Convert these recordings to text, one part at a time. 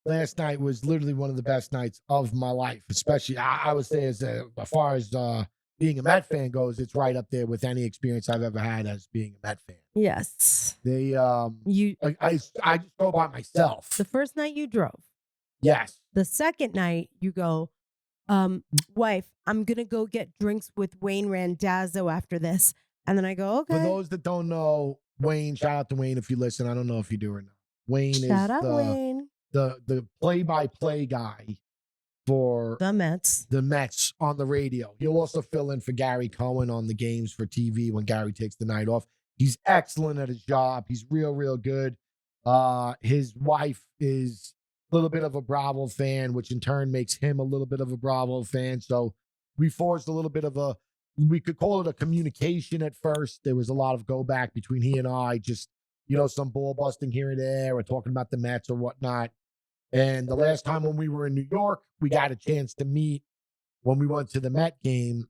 last night was literally one of the best nights of my life, especially I would say as far as being a Met fan goes, it's right up there with any experience I've ever had as being a Met fan. Yes. They You I just go by myself. the first night you drove. Yes. The second night you go, wife, I'm gonna go get drinks with Wayne Randazzo after this. And then I go, For okay. those that don't know, Wayne, shout out to Wayne if you listen. I don't know if you do or not. Wayne Shout is out Wayne. the play-by-play guy for The Mets. the Mets on the radio. He'll also fill in for Gary Cohen on the games for TV when Gary takes the night off. He's excellent at his job. He's real, real good. His wife is a little bit of a Bravo fan, which in turn makes him a little bit of a Bravo fan. So we forged a little bit of we could call it a communication at first. There was a lot of go back between he and I, just, some ball busting here and there, or talking about the Mets or whatnot. And the last time when we were in New York, we got a chance to meet when we went to the Met game,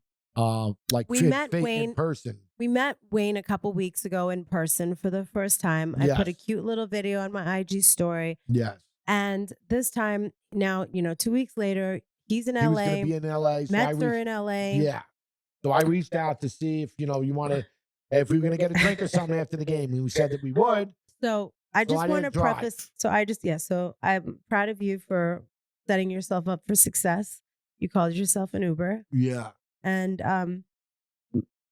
We met Feight Wayne in person. We met Wayne a couple weeks ago in person for the first time. I put a Yes. cute little video on my IG story. Yes. And this time now, 2 weeks later, he's in He was going LA. to be in LA. So Mets are in LA. Yeah. So I reached out to see if, you want to, if we were going to get a drink or something after the game. And we said that we would. So I just want to didn't drive. preface. So I'm proud of you for setting yourself up for success. You called yourself an Uber. Yeah. And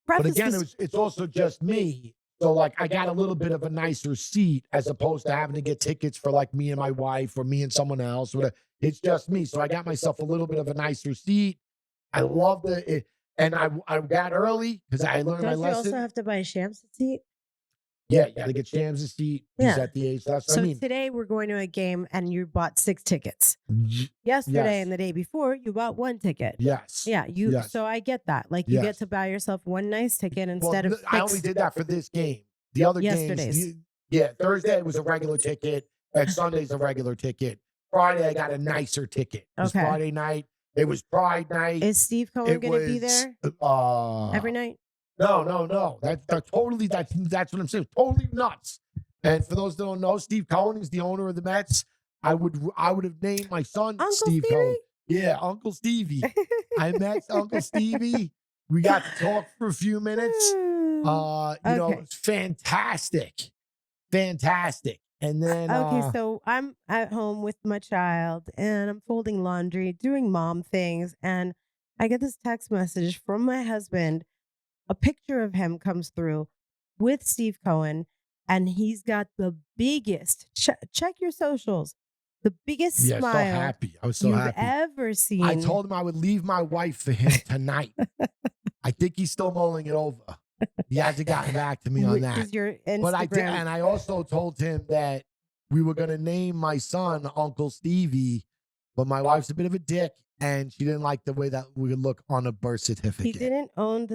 But again, it's also just me. So I got a little bit of a nicer seat as opposed to having to get tickets for me and my wife or me and someone else. It's just me. So I got myself a little bit of a nicer seat. I loved it. And I got early because I learned my Don't you lesson. also have to buy a Shams seat? Yeah, you got to get Shams a seat. He's Yeah. at the age. That's what So I mean. today we're going to a game and you bought 6 tickets. Y- Yesterday Yes. and the day before, you bought 1 ticket. Yes. Yeah, Yes. So I get that. You get Yes. to buy yourself one nice ticket Well, instead of 6. I only did that for this game. The other Yesterday's. games, Thursday was a regular ticket, and Sunday's a regular ticket. Friday, I got a nicer ticket. It was Okay. Friday night. It was Pride night. Is Steve Cohen going to be there every night? No. That's what I'm saying. Totally nuts. And for those that don't know, Steve Cohen is the owner of the Mets. I would have named my son Uncle Steve Stevie? Cohen. Yeah, Uncle Stevie. I met Uncle Stevie. We got to talk for a few minutes. Okay. It's fantastic. And then Okay, so I'm at home with my child and I'm folding laundry, doing mom things, and I get this text message from my husband. A picture of him comes through with Steve Cohen, and he's got the biggest, check your socials, the biggest so smile happy. I was so you've happy. ever seen. I told him I would leave my wife for him tonight. I think he's still mulling it over. He hasn't gotten back to me on that. Is your Instagram. But I did, and I also told him that we were going to name my son Uncle Stevie, but my wife's a bit of a dick, and she didn't like the way that we would look on a birth certificate. He didn't own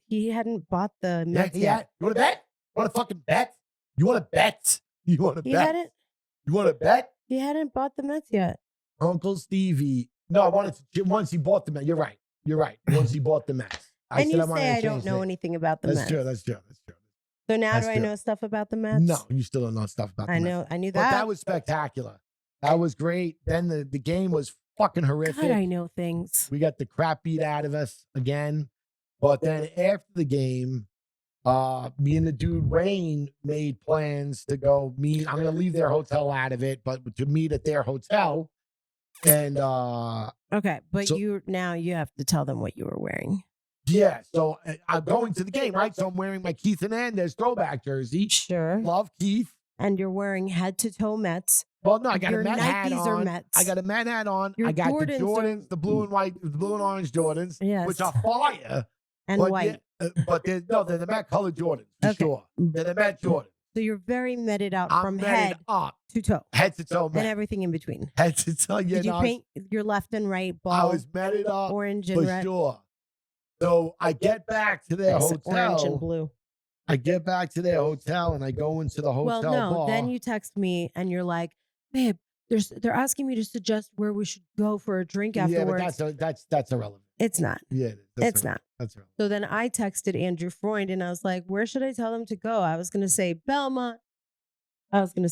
he hadn't bought the Mets yet. You want to bet? You want to fucking bet? You want to bet? You want to bet? You want to bet? He hadn't bought the Mets yet. Uncle Stevie. No, I wanted to, once he bought the Mets. You're right. Once he bought the Mets. And you say I don't know anything about the Mets. That's true. So now That's do I true. know stuff about the Mets? No, you still don't know stuff about the I Mets. know. I knew But that. that was spectacular. That was great. Then the game was fucking horrific. God, I know things. We got the crap beat out of us again. But then after the game, me and the dude Wayne made plans to go meet. I'm going to leave their hotel out of it, but to meet at their hotel. And Okay, but so- you have to tell them what you were wearing. yeah, so I'm going to the game, right? So I'm wearing my Keith Hernandez throwback jersey. Sure. Love Keith. And you're wearing head to toe Mets. Well, no, I got Your a Met hat Nikes are on. Mets. I got a Met hat on. Your I got Jordans the Jordans, the blue and white, the blue and orange Jordans, Yes. which are fire. And but white. But they're the Met colored Jordans, for Okay. sure. They're the Met Jordans. So you're very metted out I'm from Metted head up, to toe. head to toe, And Met. everything in between. Head to toe. Yeah, Did you no, paint your left and right I ball was Metted up orange and for red? sure. So I get back to their Yes, hotel. orange and blue. I get back to their hotel and I go into the hotel Well, no. bar. Then you text me and you're like, babe, they're asking me to suggest where we should go for a drink afterwards. Yeah, but that's irrelevant. It's not. Yeah, It's not. That's irrelevant. So then I texted Andrew Freund and I was like, where should I tell them to go? I was going to say Belmont. Then I was going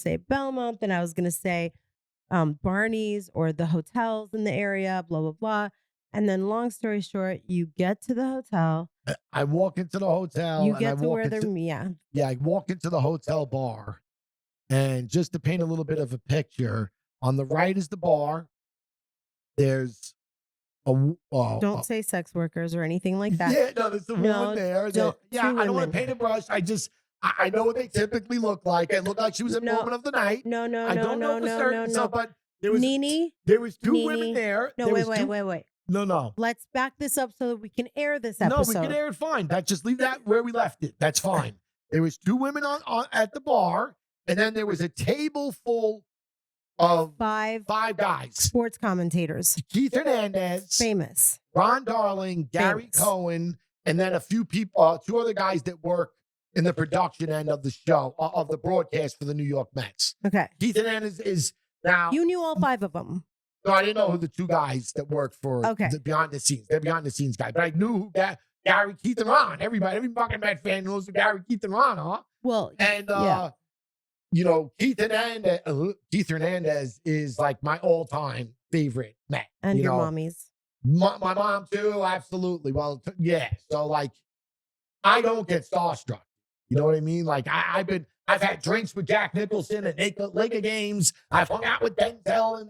to say Barney's or the hotels in the area, blah, blah, blah. And then long story short, you get to the hotel. I walk into the hotel You and I get to walk where they're, into I walk into the hotel bar, and just to paint a little bit of a picture, on the right is the bar. There's Don't say sex workers or anything like that. yeah, no, there's the woman there. Don't, Yeah, two I don't want women. to paint a brush. I know what they typically look like. It looked like she was a No, moment of the night. No, no, I no, don't know no, for no, certain, no, so no. but there was two women Nene. there. No, There wait, was two- wait. No. Let's back this up so that we can air this No, episode. we can air it fine. Just leave that where we left it. That's fine. There was two women on at the bar, and then there was a table full of five guys. sports commentators. Keith Hernandez, Famous. Ron Darling, Gary Famous. Cohen, and then a few people, two other guys that work in the production end of the show, of the broadcast for the New York Mets. Okay. Keith Hernandez is now. You knew all five of them. No, I didn't know who the two guys that work for the behind the scenes. They're behind the scenes guys. But I knew who Gary, Keith, and Ron. Every fucking Met fan knows who Gary, Keith, and Ron are. Well, and yeah. Keith Hernandez is like my all-time favorite Met. And your mommy's. My mom too, absolutely. Well, yeah. So like, I don't get starstruck. You know what I mean? Like I've had drinks with Jack Nicholson at Laker games. I've hung out with Denzel in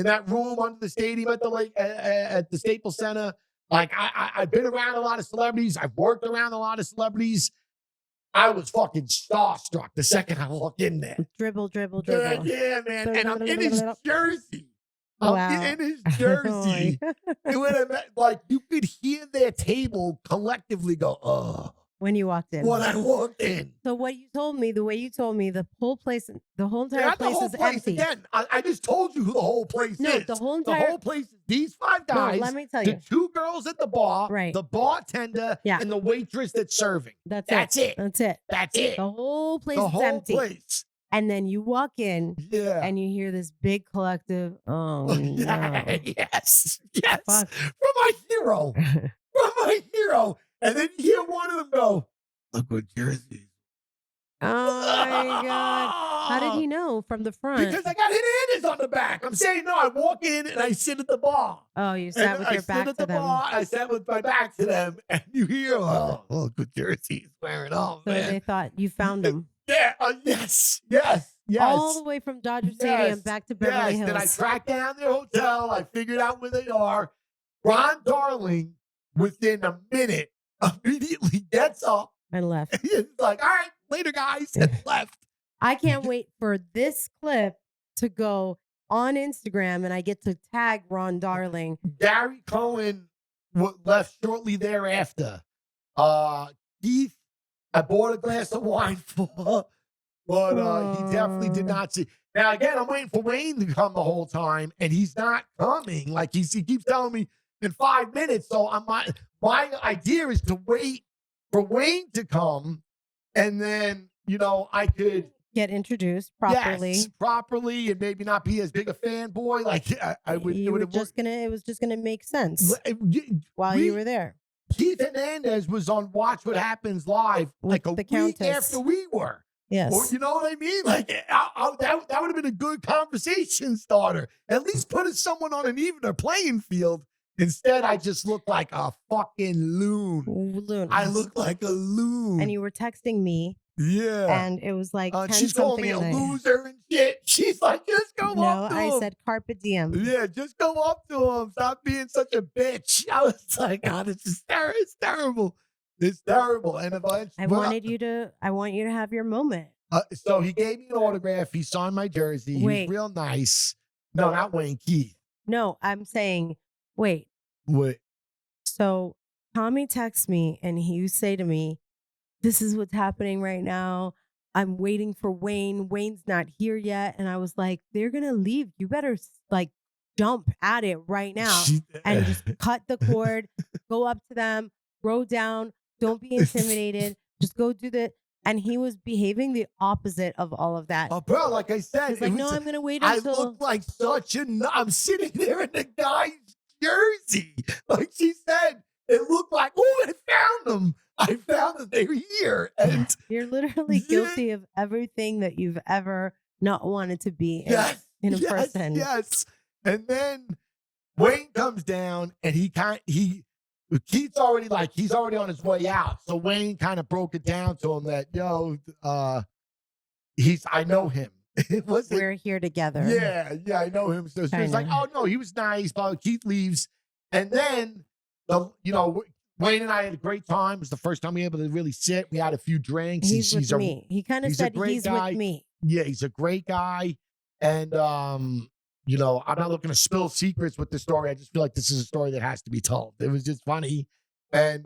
that room under the stadium at the lake at the Staples Center. Like I've been around a lot of celebrities. I've worked around a lot of celebrities. I was fucking starstruck the second I walked in there. Dribble. Yeah, man. And I'm in his jersey. Wow. I'm in his jersey. Like you could hear their table collectively go, oh. When you walked in. When I walked in. So what you told me, the way you told me, the whole entire place is empty. Again, I just told you who the whole place is. No, the whole place is these five guys. No, let me tell you. The two girls at the bar, right. The bartender, and the waitress that's serving. That's it. That's it. The whole place is empty. Place. And then you walk in, and you hear this big collective. Oh no! Yes. Fuck. From my hero. And then you hear one of them go, "Look what jersey." Oh my God! How did he know from the front? Because I got Hernandez on the back. I'm saying no. I walk in and I sit at the bar. Oh, you sat with your back to them. I sat with my back to them, and you hear, "Oh, look what jersey he's wearing." Oh, so man. they thought you found him. Yeah. Yes. All the way from Dodger Stadium back to Beverly Hills. Then I tracked down their hotel. I figured out where they are. Ron Darling, within a minute, immediately gets up and left. He's like, "All right, later, guys," and left. I can't wait for this clip to go on Instagram, and I get to tag Ron Darling. Gary Cohen left shortly thereafter. Keith, I bought a glass of wine for, but he definitely did not see. Now, again, I'm waiting for Wayne to come the whole time, and he's not coming. Like, he keeps telling me in 5 minutes. So my idea is to wait for Wayne to come, and then, I could get introduced properly. Yes, properly, and maybe not be as big a fanboy. Like, I would. It was just gonna make sense while you were there. Keith Hernandez was on Watch What Happens Live like a week after we were. Yes. Or, you know what I mean? Like, that would have been a good conversation starter. At least put someone on an evener playing field. Instead, I just look like a fucking loon. I look like a loon. And you were texting me. Yeah. And it was like 10 she's calling me a loser and shit. She's like, just go up to him. No, I said carpe diem. Yeah, just go up to him. Stop being such a bitch. I was like, God, it's terrible. It's terrible. And I want you to have your moment. So he gave me an autograph. He signed my jersey. He was real nice. No, not Wayne, Keith. No, I'm saying, wait. What? So Tommy texts me and he say to me, "This is what's happening right now. I'm waiting for Wayne. Wayne's not here yet." And I was like, they're going to leave. You better like jump at it right now and just cut the cord, go up to them, throw down. Don't be intimidated. Just go do the. And he was behaving the opposite of all of that. Oh, bro, like I said. He's like, no, I'm going to wait until. I look like I'm sitting there in the guy's jersey. Like she said, it looked like, oh, I found them. I found that they were here. And you're literally guilty of everything that you've ever not wanted to be. Yes. in Yes, person. yes. And then Wayne comes down and Keith's already he's already on his way out. So Wayne kind of broke it down to him that, I know him. It wasn't, We're here together. yeah, I know him. So it's like, oh no, he was nice. But Keith leaves. And then Wayne and I had a great time. It was the first time we were able to really sit. We had a few drinks. He's with me. He kind of said he's with me. Yeah, he's a great guy. And I'm not looking to spill secrets with the story. I just feel like this is a story that has to be told. It was just funny. And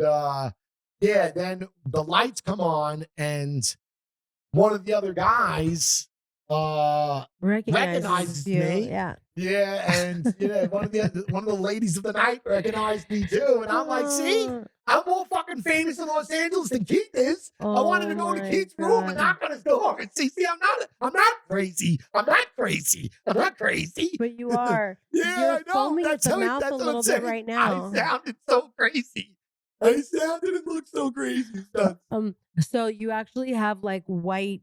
then the lights come on and one of the other guys recognizes me. Yeah. Yeah, and one of the ladies of the night recognized me too. And I'm like, see, I'm more fucking famous in Los Angeles than Keith is. I wanted to go to Keith's room and knock on his door and see, I'm not crazy. I'm not crazy. But you are. Yeah, You're I know. foaming at the mouth a little bit right now. I sounded so crazy. It looked so crazy. So you actually have like white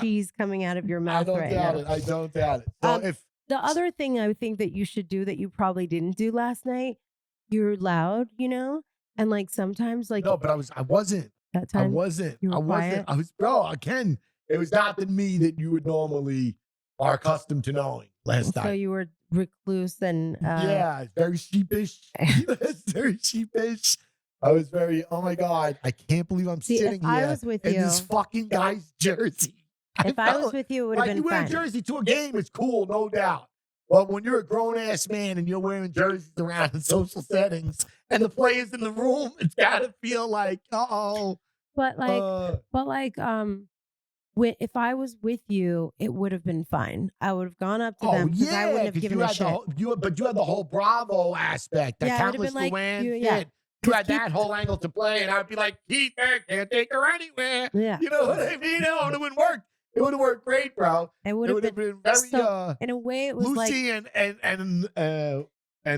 cheese coming out of your mouth right now. I don't doubt it. So the other thing I think that you should do that you probably didn't do last night, you're loud, and like sometimes like no, but I wasn't. That time I wasn't. You were quiet? I was, bro. Again, it was not the me that you would normally are accustomed to knowing last night. So you were recluse and very sheepish. Very sheepish. I was very, oh my God, I can't believe I'm sitting here I was with in you, this fucking guy's jersey. If I was with you, it would have been you wear fun. a jersey to a game, it's cool, no doubt. But when you're a grown-ass man and you're wearing jerseys around in social settings and the players in the room, it's got to feel like, uh-oh. But if I was with you, it would have been fine. I would have gone up to them because I wouldn't have given a shit. But you had the whole Bravo aspect, that countless Luann shit. You had that whole angle to play, and I'd be like, Keith, can't take her anywhere. Yeah. You know what I mean? It would work. It would have worked great, bro. It would have been very, in a way, it was Lucy and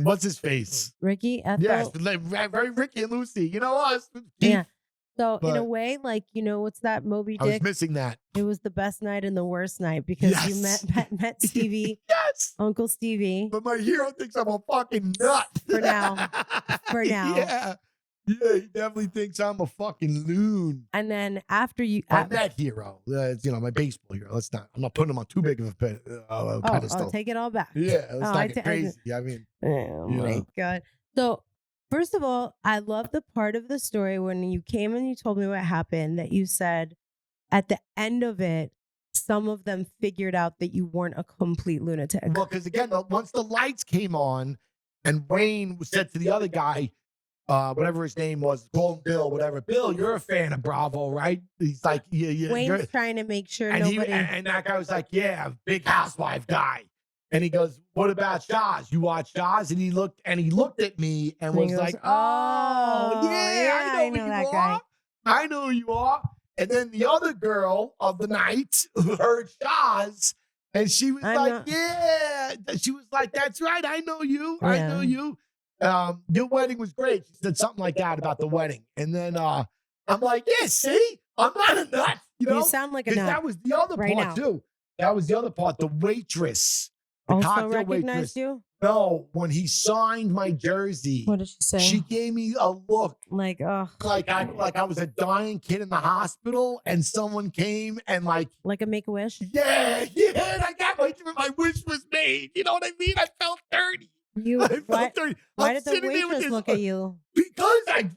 what's his face? Ricky. Yes, very Ricky and Lucy. You know us. Yeah. So in a way, what's that Moby Dick? I was missing that. It was the best night and the worst night because you met Stevie. Yes. Uncle Stevie. But my hero thinks I'm a fucking nut. For now. Yeah. Yeah, he definitely thinks I'm a fucking loon. And then after you... that hero. My baseball hero. I'm not putting him on too big of a pedestal. I'll take it all back. Yeah, let's not get crazy. Oh my God. So... First of all, I love the part of the story when you came and you told me what happened that you said at the end of it, some of them figured out that you weren't a complete lunatic. Well, because again, once the lights came on and Wayne said to the other guy, whatever his name was, call him Bill, whatever. Bill, you're a fan of Bravo, right? He's like, yeah. Wayne's trying to make sure nobody... And that guy was like, yeah, big housewife guy. And he goes, what about Shahs? You watch Shahs? And he looked at me and was like, oh, yeah, I know that guy. I know who you are. And then the other girl of the night heard Shahs, and she was yeah. She was like, that's right. I know you. Yeah. I know you. Your wedding was great. She said something like that about the wedding. And then I'm like, yeah, see? I'm not a nut. You sound like a nut. That was the other part, too. That was the other part. The waitress. Also recognized you? No, when he signed my jersey. What did she say? She gave me a look. Like I was a dying kid in the hospital and someone came and like a Make-A-Wish? Yeah, and I got my wish was made. You know what I mean? I felt dirty. Why did the waitress look at you? Because I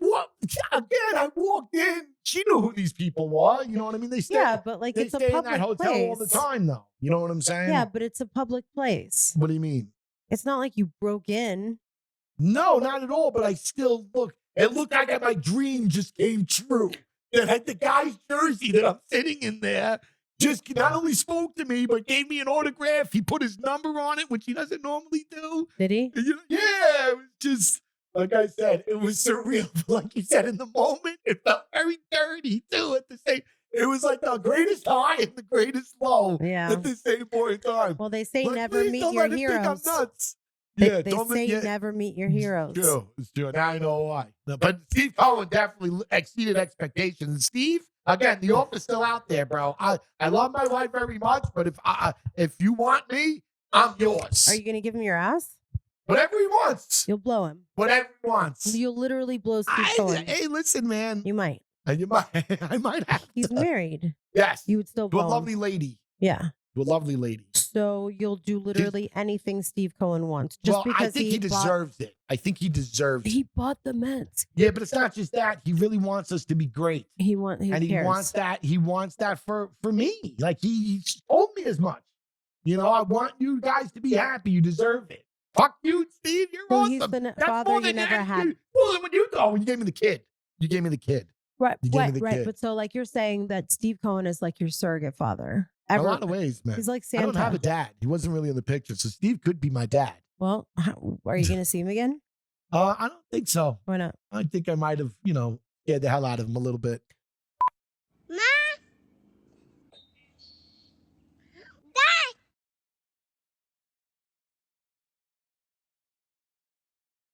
walked in. She knew who these people were. You know what I mean? They stay it's a public in that hotel place all the time, though. You know what I'm saying? Yeah, but it's a public place. What do you mean? It's not like you broke in. No, not at all. But I still look. It looked like my dream just came true. That the guy's jersey that I'm sitting in there just not only spoke to me, but gave me an autograph. He put his number on it, which he doesn't normally do. Did he? Yeah, it was just, like I said, it was surreal. Like you said, in the moment, it felt very dirty, too, at the same. It was like the greatest high and the greatest low at the same point in time. Well, they say never meet your heroes. I'm nuts. They say never meet your heroes. It's true. Now I know why. But Steve Cohen definitely exceeded expectations. Steve, again, the offer's still out there, bro. I love my wife very much, but if you want me, I'm yours. Are you going to give him your ass? Whatever he wants. You'll blow him. Whatever he wants. You'll literally blow Steve Cohen. Hey, listen, man. You might. You might. I might have He's to. married. Yes. You would still To a blow him. lovely lady. Yeah. To a lovely lady. So you'll do literally anything Steve Cohen wants. Just Well, because I think he deserves it. I think he deserves it. He bought the Mets. Yeah, but it's not just that. He really wants us to be great. He And he cares. wants that. He wants that for me. Like he told me as much. You know, I want you guys to be happy. You deserve it. Fuck you, Steve. You're So awesome. he's the That's father more you than never that. had. More than when you when you gave me the kid. You gave me the kid. Right, You gave me the right. kid. But so like you're saying that Steve Cohen is like your surrogate father. In a lot of ways, man. He's like I don't Santa. have a dad. He wasn't really in the picture, so Steve could be my dad. Well, are you going to see him again? I don't think so. Why not? I think I might have, scared the hell out of him a little bit.